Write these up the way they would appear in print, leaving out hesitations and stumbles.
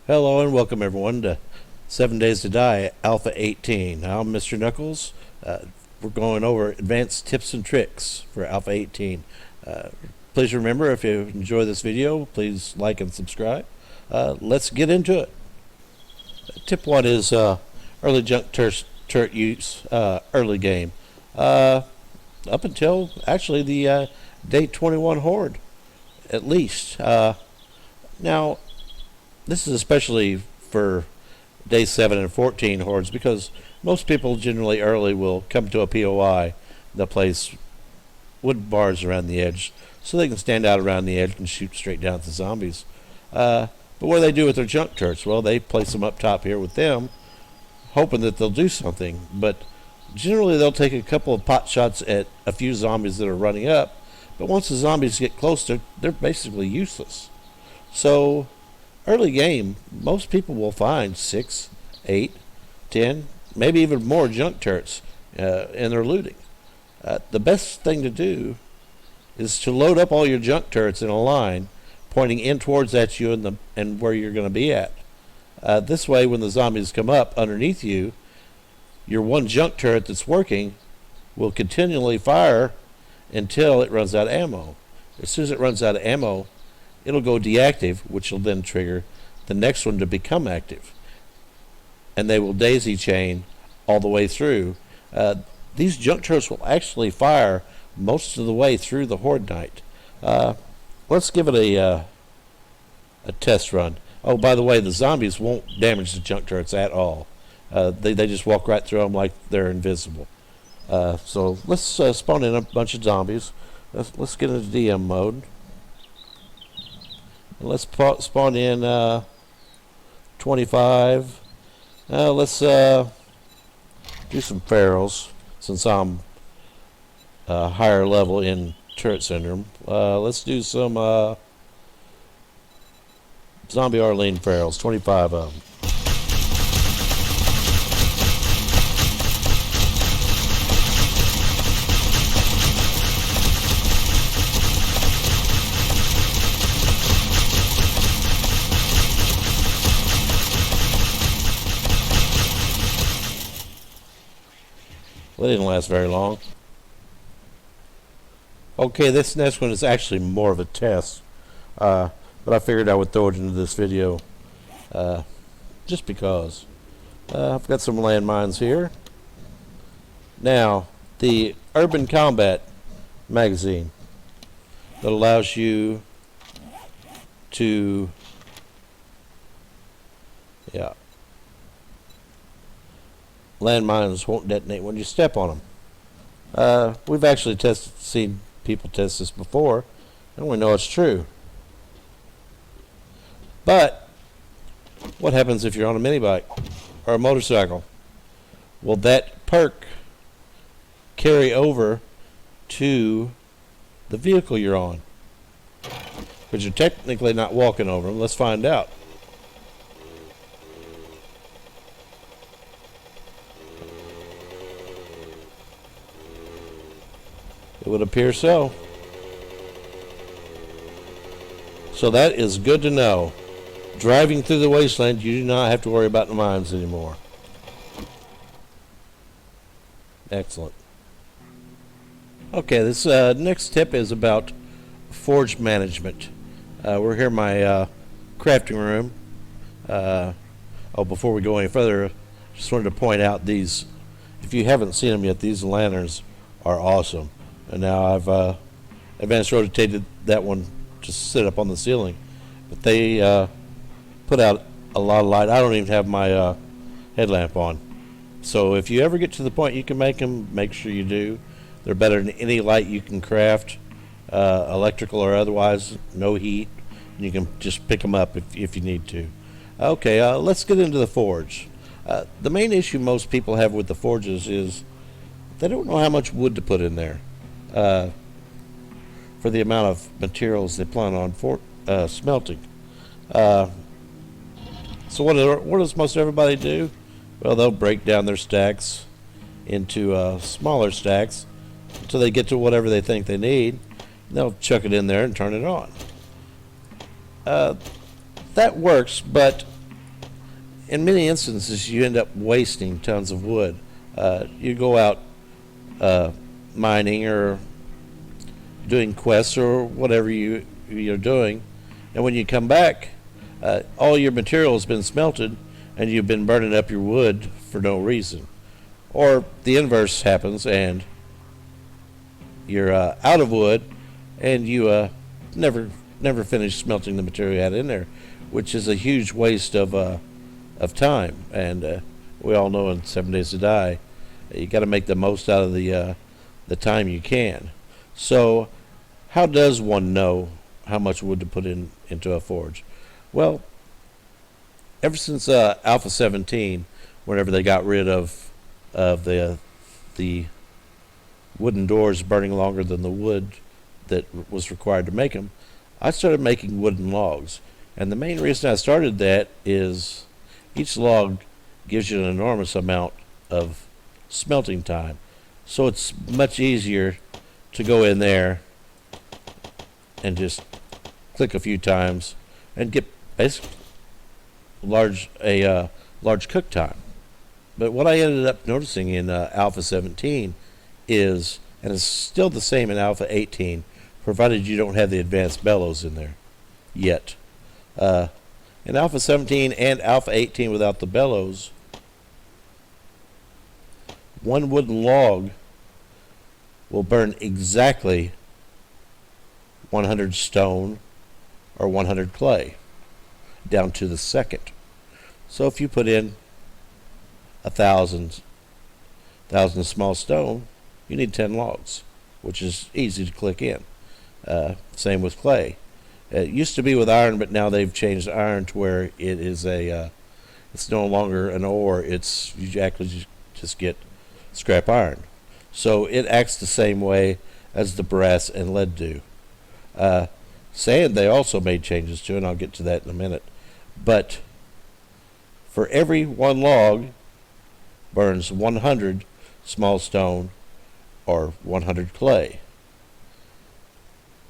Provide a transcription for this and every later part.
Hello and welcome everyone to 7 Days to Die Alpha 18. I'm Mr.Knuckles. We're going over advanced tips and tricks for Alpha 18. Please remember, if you enjoy this video, please like and subscribe. Let's get into it. Tip 1 is early junk turret use, early game. Up until actually the day 21 horde, at least. Now, this is especially for day 7 and 14 hordes, because most people generally early will come to a POI. They'll place wood bars around the edge so they can stand out around the edge and shoot straight down at the zombies. But what do they do with their junk turrets? Well, they place them up top here with them, hoping that they'll do something. But generally they'll take a couple of pot shots at a few zombies that are running up. But once the zombies get close, they're basically useless. So early game, most people will find 6, 8, 10, maybe even more junk turrets in their looting. The best thing to do is to load up all your junk turrets in a line, pointing in towards at you and where you're going to be at. This way, when the zombies come up underneath you, your one junk turret that's working will continually fire until it runs out of ammo. As soon as it runs out of ammo, it'll go deactive, which will then trigger the next one to become active. And they will daisy chain all the way through. These junk turrets will actually fire most of the way through the horde night. Let's give it a test run. Oh, by the way, the zombies won't damage the junk turrets at all. They just walk right through them like they're invisible. So let's spawn in a bunch of zombies. Let's get into DM mode. Let's spawn in 25. Let's do some ferals, since I'm higher level in turret syndrome. Let's do some zombie Arlene ferals, 25 of them. Well, it didn't last very long. Okay, this next one is actually more of a test, but I figured I would throw it into this video just because. I've got some landmines here. Now, the Urban Combat magazine that allows you to, landmines won't detonate when you step on them. We've actually seen people test this before, and we know it's true. But what happens if you're on a mini bike or a motorcycle? Will that perk carry over to the vehicle you're on? But you're technically not walking over them. Let's find out. It would appear so. So that is good to know. Driving through the wasteland, you do not have to worry about the mines anymore. Excellent. Okay, this next tip is about forge management. We're here in my crafting room. Before we go any further, just wanted to point out these. If you haven't seen them yet, these lanterns are awesome. And now I've advanced rotated that one to sit up on the ceiling. But they put out a lot of light. I don't even have my headlamp on. So if you ever get to the point you can make them, make sure you do. They're better than any light you can craft, electrical or otherwise, no heat. You can just pick them up if you need to. Okay, let's get into the forge. The main issue most people have with the forges is they don't know how much wood to put in there. For the amount of materials they plan on smelting. So what does most everybody do? Well, they'll break down their stacks into smaller stacks until they get to whatever they think they need. They'll chuck it in there and turn it on. That works, but in many instances, you end up wasting tons of wood. You go out mining or doing quests or whatever you're doing, and when you come back, all your material has been smelted, and you've been burning up your wood for no reason. Or the inverse happens, and you're out of wood, and you never finish smelting the material you had in there, which is a huge waste of time. And we all know in 7 Days to Die, you got to make the most out of the time you can. So, how does one know how much wood to put into a forge? Well, ever since Alpha 17, whenever they got rid of the wooden doors burning longer than the wood that was required to make them, I started making wooden logs. And the main reason I started that is each log gives you an enormous amount of smelting time. So it's much easier to go in there and just click a few times and get basically a large cook time. But what I ended up noticing in Alpha 17 is, and it's still the same in Alpha 18, provided you don't have the advanced bellows in there yet. In Alpha 17 and Alpha 18 without the bellows, one wooden log will burn exactly 100 stone or 100 clay, down to the second. So if you put in 1,000 small stone, you need 10 logs, which is easy to click in. Same with clay. It used to be with iron, but now they've changed iron to where it is it's no longer an ore. You actually just get scrap iron. So it acts the same way as the brass and lead do. Sand they also made changes to, and I'll get to that in a minute. But for every one log burns 100 small stone or 100 clay.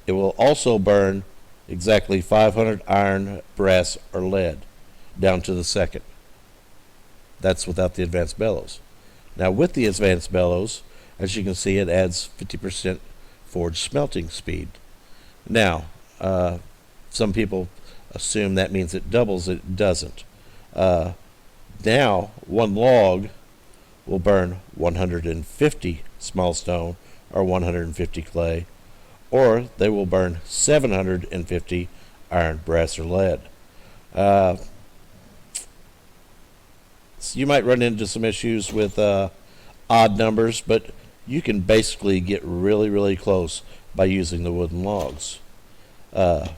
It will also burn exactly 500 iron, brass, or lead, down to the second. That's without the advanced bellows. Now with the advanced bellows, as you can see, it adds 50% forge smelting speed. Now, some people assume that means it doubles. It doesn't. Now, one log will burn 150 small stone or 150 clay, or they will burn 750 iron, brass, or lead. So you might run into some issues with odd numbers, but you can basically get really, really close by using the wooden logs. Now,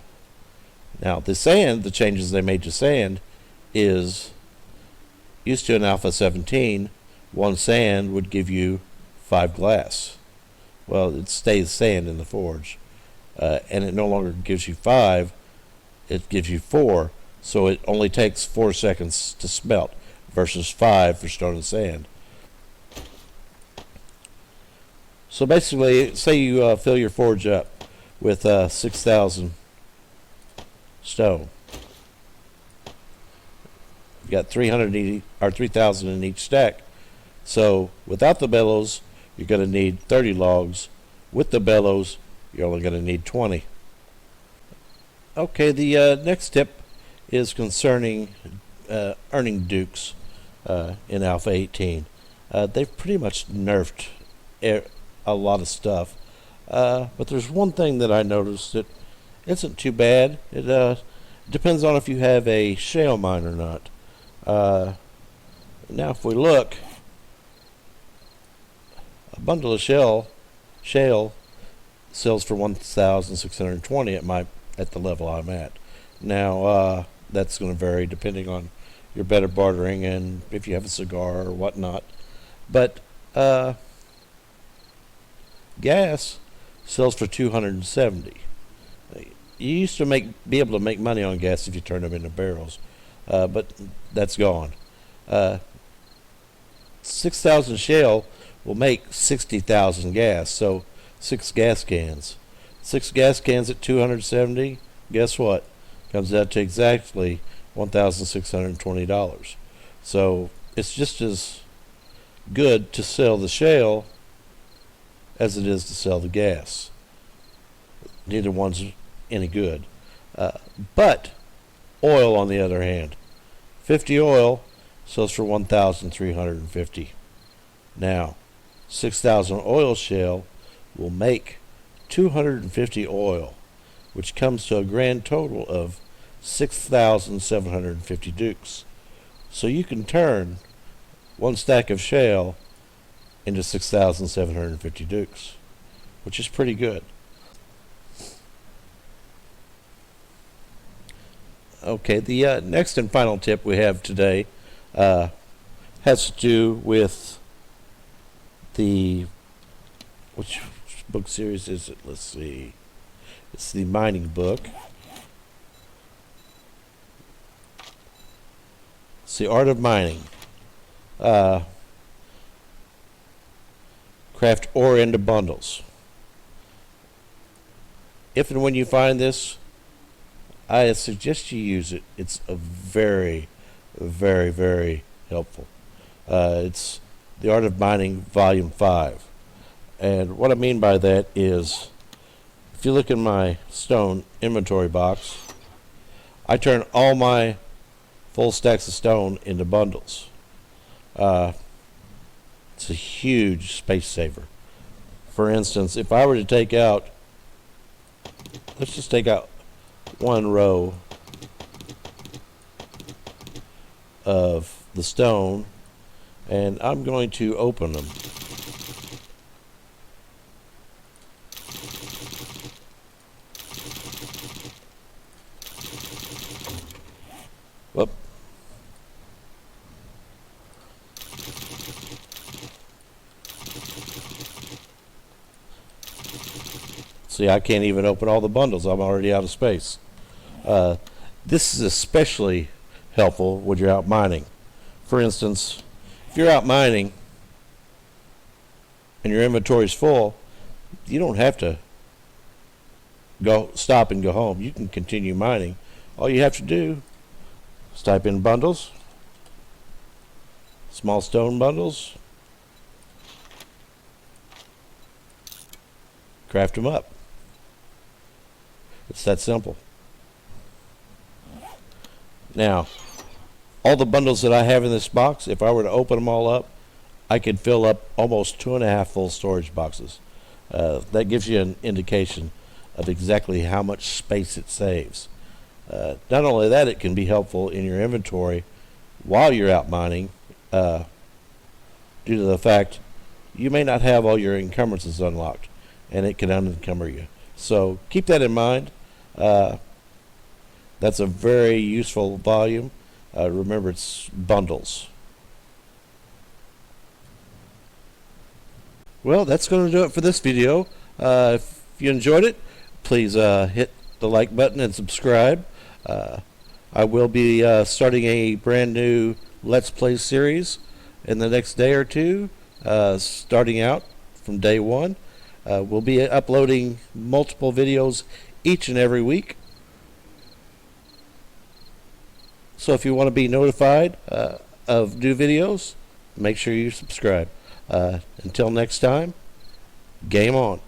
the changes they made to sand is, used to in Alpha 17, one sand would give you 5 glass. Well, it stays sand in the forge, and it no longer gives you 5, it gives you 4, so it only takes 4 seconds to smelt versus 5 for stone and sand. So basically, say you fill your forge up with 6,000 stone. You got 300 or 3,000 in each stack. So without the bellows, you're going to need 30 logs. With the bellows, you're only going to need 20. Okay, the next tip is concerning earning dukes in Alpha 18. They've pretty much nerfed a lot of stuff. But there's one thing that I noticed that isn't too bad. It depends on if you have a shale mine or not. Now if we look, a bundle of shale sells for 1,620 at the level I'm at. Now that's going to vary depending on your better bartering and if you have a cigar or whatnot. But gas sells for 270. You used to be able to make money on gas if you turned them into barrels, but that's gone. 6,000 shale will make 60,000 gas, so 6 gas cans. 6 gas cans at 270, guess what? Comes out to exactly $1,620. So it's just as good to sell the shale as it is to sell the gas. Neither one's any good. But oil, on the other hand, 50 oil sells for 1,350. Now, 6,000 oil shale will make 250 oil, which comes to a grand total of 6,750 dukes. So you can turn one stack of shale into 6,750 dukes, which is pretty good. Okay, the next and final tip we have today has to do with which book series is it? Let's see. It's the mining book. It's the Art of Mining. Craft ore into bundles. If and when you find this, I suggest you use it. It's a very, very, very helpful. It's The Art of Mining, Volume 5. And what I mean by that is, if you look in my stone inventory box, I turn all my full stacks of stone into bundles. It's a huge space saver. For instance, if I were to take out, let's just take out one row of the stone, and I'm going to open them. Whoop. See, I can't even open all the bundles. I'm already out of space. This is especially helpful when you're out mining. For instance, if you're out mining and your inventory is full, you don't have to stop and go home. You can continue mining. All you have to do is type in bundles, small stone bundles, craft them up. It's that simple. Now, all the bundles that I have in this box, if I were to open them all up, I could fill up almost 2.5 full storage boxes. That gives you an indication of exactly how much space it saves. Not only that, it can be helpful in your inventory while you're out mining, due to the fact you may not have all your encumbrances unlocked, and it can unencumber you. So keep that in mind. That's a very useful volume. Remember, it's bundles. Well, that's going to do it for this video. If you enjoyed it, please hit the like button and subscribe. I will be starting a brand new Let's Play series in the next day or two, starting out from day one. We'll be uploading multiple videos each and every week. So if you want to be notified of new videos, make sure you subscribe. Until next time, game on.